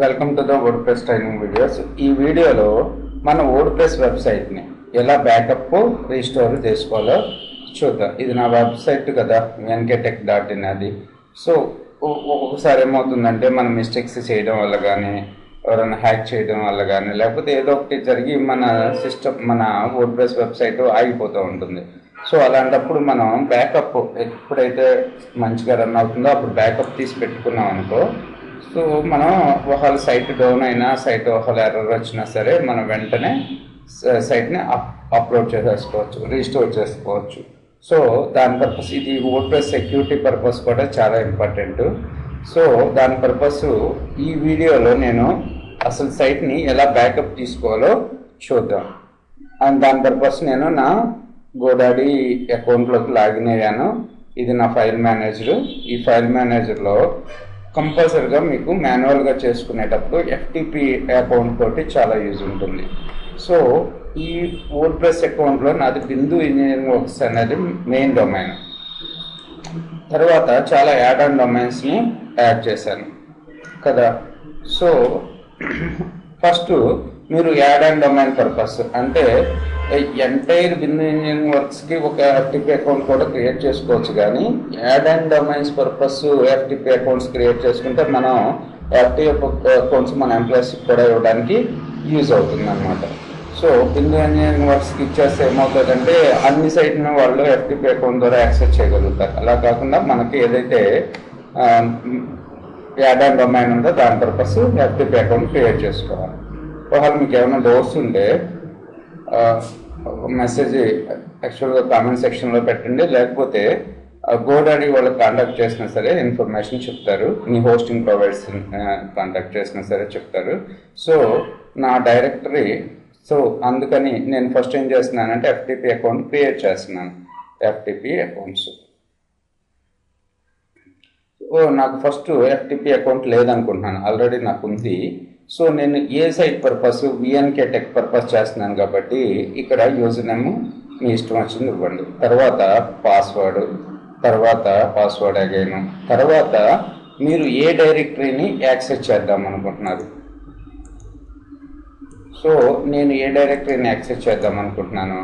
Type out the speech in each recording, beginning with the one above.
Welcome to the word press training videos. ఈ వీడియోలో మన వర్డ్ ప్రెస్ వెబ్సైట్ని ఎలా బ్యాకప్ రీస్టోర్ చేసుకోవాలో చూద్దాం. ఇది నా వెబ్సైట్ కదా, nkTech.in అది. సో ఒక్కొక్కసారి ఏమవుతుందంటే మనం మిస్టేక్స్ చేయడం వల్ల కానీ, ఎవరైనా హ్యాక్ చేయడం వల్ల కానీ, లేకపోతే ఏదో ఒకటి జరిగి మన సిస్టమ్, మన వర్డ్ ప్రెస్ వెబ్సైట్ ఆగిపోతూ ఉంటుంది. సో అలాంటప్పుడు మనం బ్యాకప్ ఎప్పుడైతే మంచిగా రన్ అవుతుందో అప్పుడు బ్యాకప్ తీసి పెట్టుకున్నాం అనుకో, సో మనం ఒకవేళ సైట్ డౌన్ అయినా, సైట్ ఒకవేళ ఎర్రర్ వచ్చినా సరే మనం వెంటనే సైట్ని అప్లోడ్ చేసేసుకోవచ్చు, రీస్టోర్ చేసుకోవచ్చు. సో దాని పర్పస్ ఇది వర్డ్ ప్రెస్ సెక్యూరిటీ పర్పస్ కూడా చాలా ఇంపార్టెంట్. సో దాని పర్పస్ ఈ వీడియోలో నేను అసలు సైట్ని ఎలా బ్యాకప్ తీసుకోవాలో చూద్దాం. అండ్ దాని పర్పస్ నేను నా గోడాడీ అకౌంట్లోకి లాగిన్ అయ్యాను. ఇది నా ఫైల్ మేనేజర్. ఈ ఫైల్ మేనేజర్లో కంపల్సరీగా మీకు మాన్యువల్గా చేసుకునేటప్పుడు ఎఫ్టిపి అకౌంట్ తోటి చాలా యూజ్ ఉంటుంది. సో ఈ వర్డ్ ప్రెస్ అకౌంట్లో నాది బిందు ఇంజనీరింగ్ వర్క్స్ అనేది మెయిన్ డొమైన్. తర్వాత చాలా యాడ్ ఆన్ డొమైన్స్ని యాడ్ చేశాను కదా. సో ఫస్ట్ మీరు యాడ్ ఆన్ డొమైన్ పర్పస్ అంటే ఎంటైర్ బిందు ఇంజనీరింగ్ వర్క్స్కి ఒక ఎఫ్టిపి అకౌంట్ కూడా క్రియేట్ చేసుకోవచ్చు. కానీ add and domains purpose FTP accounts create చేసుకుంటే మనం ఎఫ్టిపి అకౌంట్స్ మన ఎంప్లాయీస్కి కూడా ఇవ్వడానికి యూజ్ అవుతుంది అన్నమాట. సో బిందు ఇంజనీరింగ్ వర్క్స్కి ఇచ్చేస్తే ఏమవుతుందంటే అన్ని సైట్ని వాళ్ళు ఎఫ్టిపి అకౌంట్ ద్వారా యాక్సెస్ చేయగలుగుతారు. అలా కాకుండా మనకి ఏదైతే యాడ్ అండ్ డొమైన్ ఉందో దాని పర్పస్ ఎఫ్టిపి అకౌంట్ క్రియేట్ చేసుకోవాలి. ఒకవేళ మీకు ఏమైనా డౌట్స్ ఉంటే మెసేజ్ యాక్చువల్గా కామెంట్ సెక్షన్లో పెట్టండి, లేకపోతే గోడాడీ వాళ్ళకి కాంటాక్ట్ చేసినా సరే ఇన్ఫర్మేషన్ చెప్తారు. మీ హోస్టింగ్ ప్రొవైడర్స్ కాంటాక్ట్ చేసినా సరే చెప్తారు. సో నా డైరెక్టరీ, సో అందుకని నేను ఫస్ట్ ఏం చేస్తున్నానంటే ఎఫ్టిపి అకౌంట్ క్రియేట్ చేస్తున్నాను. ఎఫ్టిపి అకౌంట్స్ నాకు ఫస్ట్ ఎఫ్టిపి అకౌంట్ లేదనుకుంటున్నాను, ఆల్రెడీ నాకు ఉంది. సో నేను ఏ సైట్ పర్పస్ nkTech పర్పస్ చేస్తున్నాను కాబట్టి ఇక్కడ యూజర్ నేమ్ మీ ఇష్టం వచ్చింది ఇవ్వండి. తర్వాత పాస్వర్డ్ అగైన్. తర్వాత మీరు ఏ డైరెక్టరీని యాక్సెస్ చేద్దాం అనుకుంటున్నారు. సో నేను ఏ డైరెక్టరీని యాక్సెస్ చేద్దాం అనుకుంటున్నాను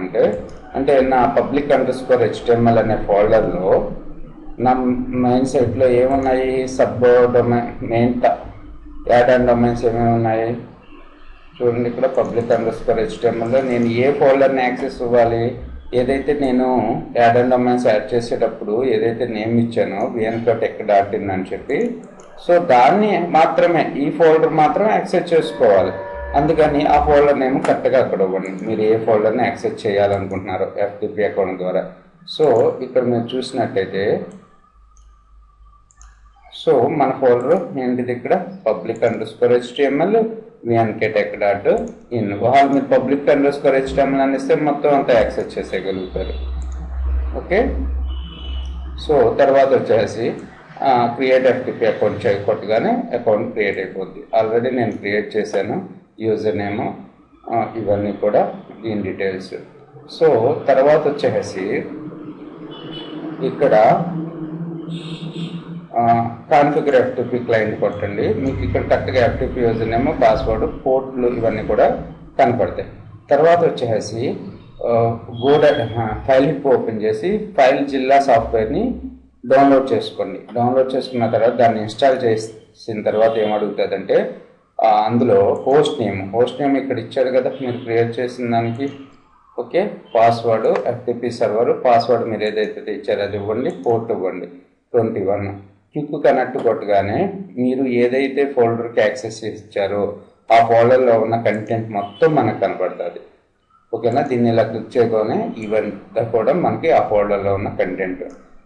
అంటే నా public_html అనే ఫోల్డర్లో నా మెయిన్ సైట్లో ఏమున్నాయి, sub domain, main add and domains ఏమేమి ఉన్నాయి చూడండి. ఇక్కడ public_html నేను ఏ ఫోల్డర్ని యాక్సెస్ ఇవ్వాలి, ఏదైతే నేను యాడ్ అండ్ డొమైన్స్ యాడ్ చేసేటప్పుడు ఏదైతే నేమ్ ఇచ్చానో nkTech.in అని చెప్పి, సో దాన్ని మాత్రమే, ఈ ఫోల్డర్ మాత్రమే యాక్సెస్ చేసుకోవాలి. అందుకని ఆ ఫోల్డర్ నేమ్ కరెక్ట్గా అక్కడ ఇవ్వండి, మీరు ఏ ఫోల్డర్ని యాక్సెస్ చేయాలనుకుంటున్నారో ఎఫ్టిపి అకౌంట్ ద్వారా. సో ఇక్కడ మీరు చూసినట్టయితే, సో మన ఫోల్డర్ ఏంటిది, ఇక్కడ public_html nkTech.in. వాళ్ళు మీరు public_html అని ఇస్తే మొత్తం అంతా యాక్సెస్ చేసేయగలుగుతారు. ఓకే. సో తర్వాత వచ్చేసి క్రియేట్ ఎఫ్టిపి అకౌంట్ కొట్టగానే అకౌంట్ క్రియేట్ అయిపోద్ది. ఆల్రెడీ నేను క్రియేట్ చేశాను, యూజర్ నేమ్ ఇవన్నీ కూడా దీని డీటెయిల్స్. సో తర్వాత వచ్చేసి ఇక్కడ కాన్ఫిగర్ ఎఫ్టిపి క్లయింట్ కొట్టండి. మీకు ఇక్కడ కరెక్ట్గా ఎఫ్టిపి యూజర్ నేమ్, పాస్వర్డ్, పోర్ట్లు ఇవన్నీ కూడా కనపడతాయి. తర్వాత వచ్చేసి ఫైల్ హిప్ ఓపెన్ చేసి ఫైల్ జిల్లా సాఫ్ట్వేర్ని డౌన్లోడ్ చేసుకోండి. డౌన్లోడ్ చేసుకున్న తర్వాత దాన్ని ఇన్స్టాల్ చేసిన తర్వాత ఏమడుగుతుందంటే అందులో హోస్ట్ నేమ్ ఇక్కడ ఇచ్చాడు కదా మీరు క్రియేట్ చేసిన దానికి. Okay. Password FTP server password మీరు ఏదైతే ఇచ్చారో అది ఇవ్వండి, పోర్ట్ ఇవ్వండి 21. క్లిక్ కనెక్ట్ కొట్టగానే మీరు ఏదైతే ఫోల్డర్కి యాక్సెస్ ఇచ్చారో ఆ ఫోల్డర్లో ఉన్న కంటెంట్ మొత్తం మనకు కనపడుతుంది. ఓకేనా. దీన్ని ఇలా క్లిక్ చేయగానే ఇవంతా కూడా మనకి ఆ ఫోల్డర్లో ఉన్న కంటెంట్.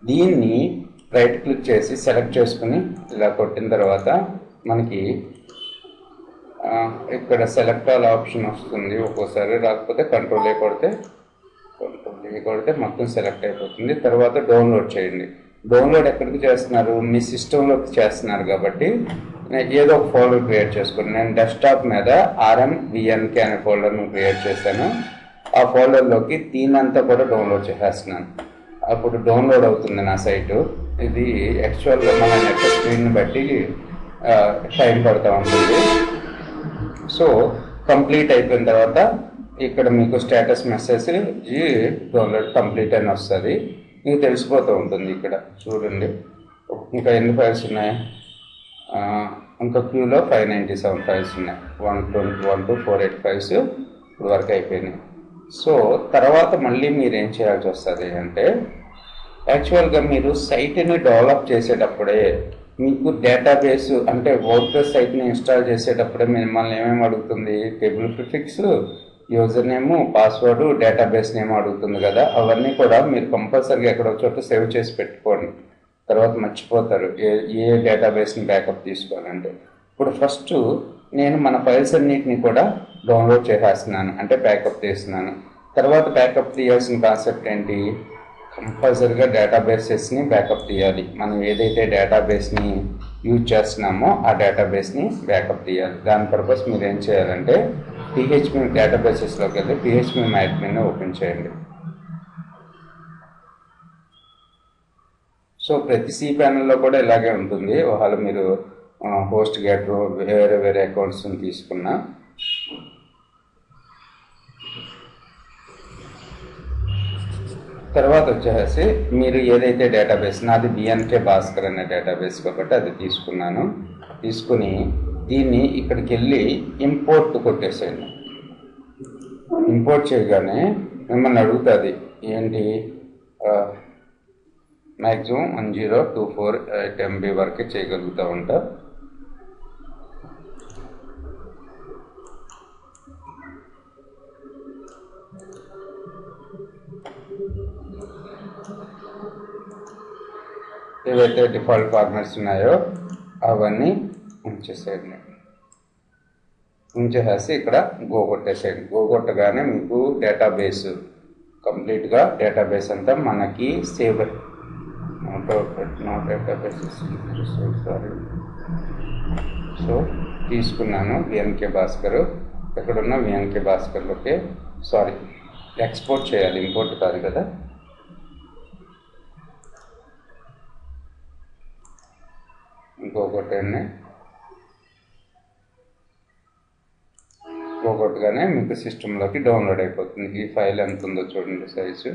దీన్ని రైట్ క్లిక్ చేసి సెలెక్ట్ చేసుకుని ఇలా కొట్టిన తర్వాత మనకి ఇక్కడ సెలెక్ట్ ఆల్ ఆప్షన్ వస్తుంది. ఒక్కోసారి రాకపోతే కంట్రోల్ ఏ కొడితే మొత్తం సెలెక్ట్ అయిపోతుంది. తర్వాత డౌన్లోడ్ చేయండి. డౌన్లోడ్ ఎక్కడికి చేస్తున్నారు, మీ సిస్టంలోకి చేస్తున్నారు కాబట్టి ఏదో ఒక ఫోల్డర్ క్రియేట్ చేసుకోండి. నేను డెస్క్టాప్ మీద RMVNK అనే ఫోల్డర్ను క్రియేట్ చేశాను. ఆ ఫోల్డర్లోకి దీనంతా కూడా డౌన్లోడ్ చేసేస్తున్నాను. అప్పుడు డౌన్లోడ్ అవుతుంది నా సైటు. ఇది యాక్చువల్గా మన నెట్ స్క్రీన్ బట్టి టైం పడుతూ ఉంటుంది. సో కంప్లీట్ అయిపోయిన తర్వాత ఇక్కడ మీకు స్టేటస్ మెసేజ్ డౌన్లోడ్ కంప్లీట్ అని వస్తుంది. మీకు తెలిసిపోతూ ఉంటుంది. ఇక్కడ చూడండి ఇంకా ఎన్ని ఫైల్స్ ఉన్నాయి, ఇంకా క్యూలో 597 ఫైల్స్ ఉన్నాయి. 1 to 485 ఫైల్స్ ఇప్పుడు వరకు అయిపోయినాయి. సో తర్వాత మళ్ళీ మీరు ఏం చేయాల్సి వస్తుంది అంటే, యాక్చువల్గా మీరు సైట్ని డెవలప్ చేసేటప్పుడే మీకు డేటాబేస్ అంటే వర్డ్ప్రెస్ సైట్ని ఇన్స్టాల్ చేసేటప్పుడే మిమ్మల్ని ఏమేమి అడుగుతుంది, table prefix, user name, password, database name అడుగుతుంది కదా. అవన్నీ కూడా మీరు కంపల్సరీగా ఎక్కడో చోట సేవ్ చేసి పెట్టుకోండి, తర్వాత మర్చిపోతారు ఏ డేటాబేస్ని బ్యాకప్ తీసుకోవాలంటే. ఇప్పుడు ఫస్ట్ నేను మన ఫైల్స్ అన్నిటిని కూడా డౌన్లోడ్ చేసేస్తున్నాను, అంటే బ్యాకప్ తీస్తున్నాను. తర్వాత బ్యాకప్ తీయాల్సిన కాన్సెప్ట్ ఏంటి, కంపల్సరీగా డేటాబేసెస్ని బ్యాకప్ తీయాలి. మనం ఏదైతే డేటాబేస్ని యూజ్ చేస్తున్నామో ఆ డేటాబేస్ని బ్యాకప్ తీయాలి. దాని పర్పస్ మీరు ఏం చేయాలంటే PHP డేటాబేసెస్లోకి వెళ్ళి PHP admin ఓపెన్ చేయండి. సో ప్రతి సి ప్యానల్లో కూడా ఇలాగే ఉంటుంది. ఒకవేళ మీరు హోస్ట్ గేటర్ వేరే అకౌంట్స్ని తీసుకున్నా. తర్వాత వచ్చేసి మీరు ఏదైతే డేటాబేస్, నాది BNK భాస్కర్ అనే డేటాబేస్ కాబట్టి అది తీసుకున్నాను. తీసుకుని దీన్ని ఇక్కడికి వెళ్ళి ఇంపోర్ట్ కొట్టేసేయండి. ఇంపోర్ట్ చేయగానే మిమ్మల్ని అడుగుతుంది ఏంటి, మ్యాక్సిమం 1024 MB వరకే చేయగలుగుతూ ఉంటా. ఏవైతే డిఫాల్ట్ ఫార్మాట్స్ ఉన్నాయో అవన్నీ ఉంచేసేయండి. ఉంచేసి ఇక్కడ గో కొట్టేసేయండి. గో కొట్టగానే మీకు డేటాబేస్ కంప్లీట్గా డేటాబేస్ అంతా మనకి సేవ్ సో తీసుకున్నాను VNK భాస్కర్. ఎక్కడున్న VNK భాస్కర్లోకి ఎక్స్పోర్ట్ చేయాలి, ఇంపోర్ట్ కాదు కదా. ఇంకొకటి పోగొట్టగానే మీకు సిస్టంలోకి డౌన్లోడ్ అయిపోతుంది. ఈ ఫైల్ ఎంత ఉందో చూడండి, సైజు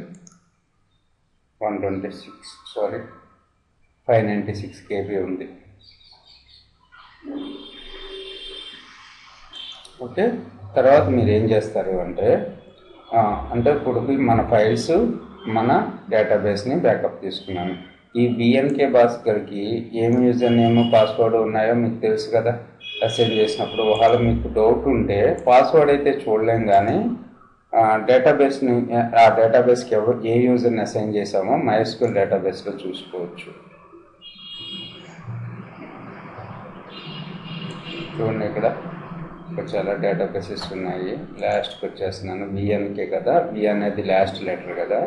596 KB ఉంది. ఓకే, తర్వాత మీరు ఏం చేస్తారు అంటే ఇప్పుడు మన ఫైల్స్ మన డేటాబేస్ని బ్యాకప్ తీసుకున్నాను. ఈ BNK భాస్కర్కి ఏం యూజర్ నేమ్ పాస్వర్డ్ ఉన్నాయో మీకు తెలుసు కదా. అసైన్ చేసినప్పుడు ఒకవేళ మీకు డౌట్ ఉంటే పాస్వర్డ్ అయితే చూడలేం, కానీ డేటాబేస్ని ఆ డేటాబేస్కి ఏ యూజర్ని అసైన్ చేసామో MySQL డేటాబేస్లో చూసుకోవచ్చు. చూడండి ఇక్కడ చాలా డేటాబేసెస్ ఉన్నాయి. లాస్ట్కి వచ్చేస్తున్నాను. BNK కదా, B అనేది లాస్ట్ లెటర్ కదా.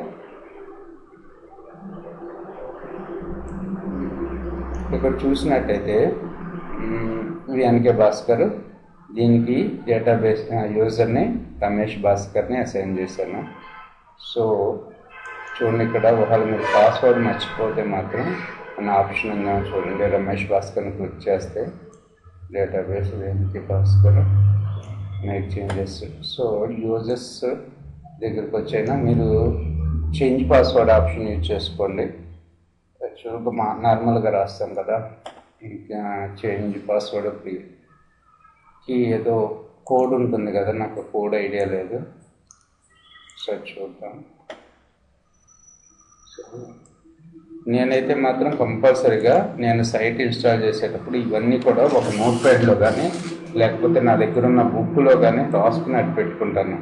ఇక్కడ చూసినట్టయితే VNK భాస్కర్, దీనికి డేటాబేస్ యూజర్ని రమేష్ భాస్కర్ని అసైన్ చేశాను. సో చూడండి ఇక్కడ ఒకవేళ మీరు పాస్వర్డ్ మర్చిపోతే మాత్రం మన ఆప్షన్ ఉందేమో చూడండి. రమేష్ భాస్కర్ని క్లిక్ చేస్తే database VNK Bhaskar make changes. So users దగ్గరికి వచ్చైనా మీరు చేంజ్ పాస్వర్డ్ ఆప్షన్ యూజ్ చేసుకోండి. యాక్చువల్గా నార్మల్గా రాస్తాం కదా, ఇంకా చేంజ్ పాస్వర్డ్కి ఏదో కోడ్ ఉంటుంది కదా, నాకు కోడ్ ఐడియా లేదు. సో చూద్దాం. నేనైతే మాత్రం కంపల్సరీగా నేను సైట్ ఇన్స్టాల్ చేసేటప్పుడు ఇవన్నీ కూడా ఒక నోట్ ప్యాడ్లో కానీ లేకపోతే నా దగ్గర ఉన్న బుక్లో కానీ రాసుకున్నట్టు పెట్టుకుంటాను.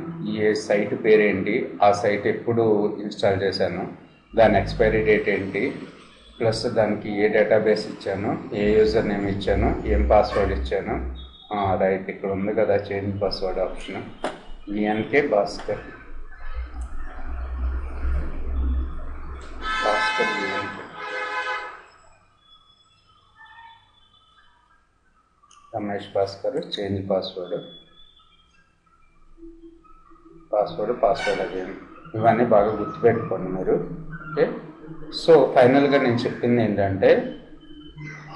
ఏ సైట్ పేరేంటి, ఆ సైట్ ఎప్పుడు ఇన్స్టాల్ చేశాను, దాని ఎక్స్పైరీ డేట్ ఏంటి, ప్లస్ దానికి ఏ డేటాబేస్ ఇచ్చాను, ఏ యూజర్ నేమ్ ఇచ్చాను, ఏం పాస్వర్డ్ ఇచ్చాను. రైట్, ఇక్కడ ఉంది కదా change password option. VNK Bhaskar Ramesh Bhaskar change password again. ఇవన్నీ బాగా గుర్తుపెట్టుకోండి మీరు. ఓకే, సో ఫైనల్గా నేను చెప్పింది ఏంటంటే,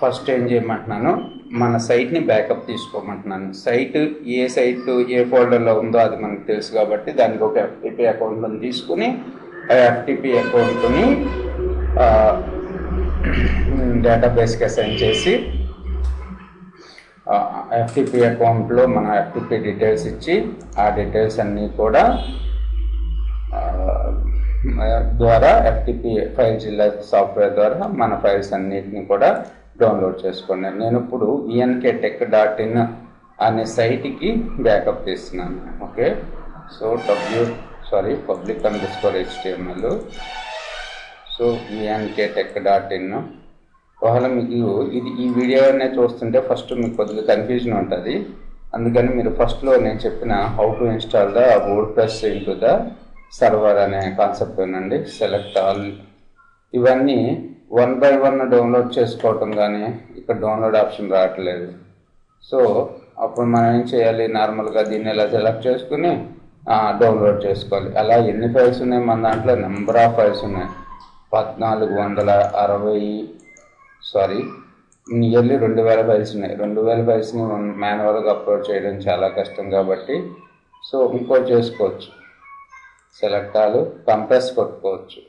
ఫస్ట్ ఏం చేయమంటున్నాను, మన సైట్ని బ్యాకప్ తీసుకోమంటున్నాను. ఏ సైట్ ఏ ఫోల్డర్లో ఉందో అది మనకు తెలుసు కాబట్టి దానికి ఒక ఎఫ్టిపి అకౌంట్ని తీసుకుని ఆ ఎఫ్టిపి అకౌంట్ని డేటాబేస్కి అసైన్ చేసి ఎఫ్టిపి అకౌంట్లో మన ఎఫ్టిపి డీటెయిల్స్ ఇచ్చి ఆ డీటెయిల్స్ అన్నీ కూడా ద్వారా ఎఫ్టిపి ఫైల్ జిల్లా సాఫ్ట్వేర్ ద్వారా మన ఫైల్స్ అన్నిటిని కూడా డౌన్లోడ్ చేసుకోండి. నేను ఇప్పుడు vnkTech.in అనే సైట్కి బ్యాకప్ తీస్తున్నాను. Okay, so public_html. So vnkTech.in. ఒకవేళ మీకు ఈ వీడియోనే చూస్తుంటే ఫస్ట్ మీకు కొద్దిగా కన్ఫ్యూజన్ ఉంటుంది. అందుకని మీరు ఫస్ట్లో నేను చెప్పిన how to install the WordPress into the server అనే కాన్సెప్ట్ వినండి. సెలెక్ట్ ఆల్, ఇవన్నీ 1 by 1 డౌన్లోడ్ చేసుకోవటం, కానీ ఇక్కడ డౌన్లోడ్ ఆప్షన్ రావట్లేదు. సో అప్పుడు మనం ఏం చేయాలి, నార్మల్గా దీన్ని ఇలా సెలెక్ట్ చేసుకుని డౌన్లోడ్ చేసుకోవాలి. అలా ఎన్ని ఫైల్స్ ఉన్నాయి మన దాంట్లో? నెంబర్ ఆఫ్ ఫైల్స్ ఉన్నాయి. 1460 నియర్లీ 2000 ఫైల్స్ ఉన్నాయి. 2000 ఫైల్స్ని మాన్యువల్గా అప్లోడ్ చేయడం చాలా కష్టం కాబట్టి సో ఇంకోటి చేసుకోవచ్చు, సెలెక్ట్ ఆల్, కంప్రెస్ కొట్టుకోవచ్చు.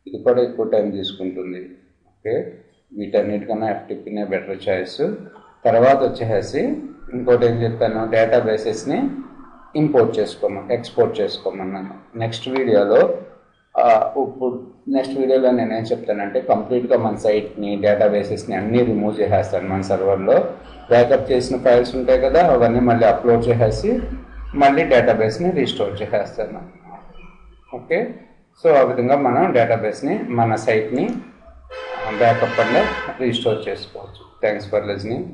ఇది కూడా ఎక్కువ టైం తీసుకుంటుంది. ఓకే, వీటన్నిటికన్నా ఎఫ్టిపినే బెటర్ చాయిస్. తర్వాత వచ్చేసి ఇంకోటి ఏం చెప్పాను, డేటాబేసెస్ని ఎక్స్పోర్ట్ చేసుకోమన్నాను. నెక్స్ట్ వీడియోలో నేనేం చెప్తానంటే కంప్లీట్గా మన సైట్ని డేటాబేసెస్ని అన్నీ రిమూవ్ చేసేస్తాను. మన సర్వర్లో బ్యాకప్ చేసిన ఫైల్స్ ఉంటాయి కదా, అవన్నీ మళ్ళీ అప్లోడ్ చేసేసి మళ్ళీ డేటాబేస్ని రీస్టోర్ చేసేస్తాను. ఓకే, సో ఆ విధంగా మనం డేటాబేస్ని మన సైట్ని బ్యాకప్ వల్ల రీస్టోర్ చేసుకోవచ్చు. Thanks for listening.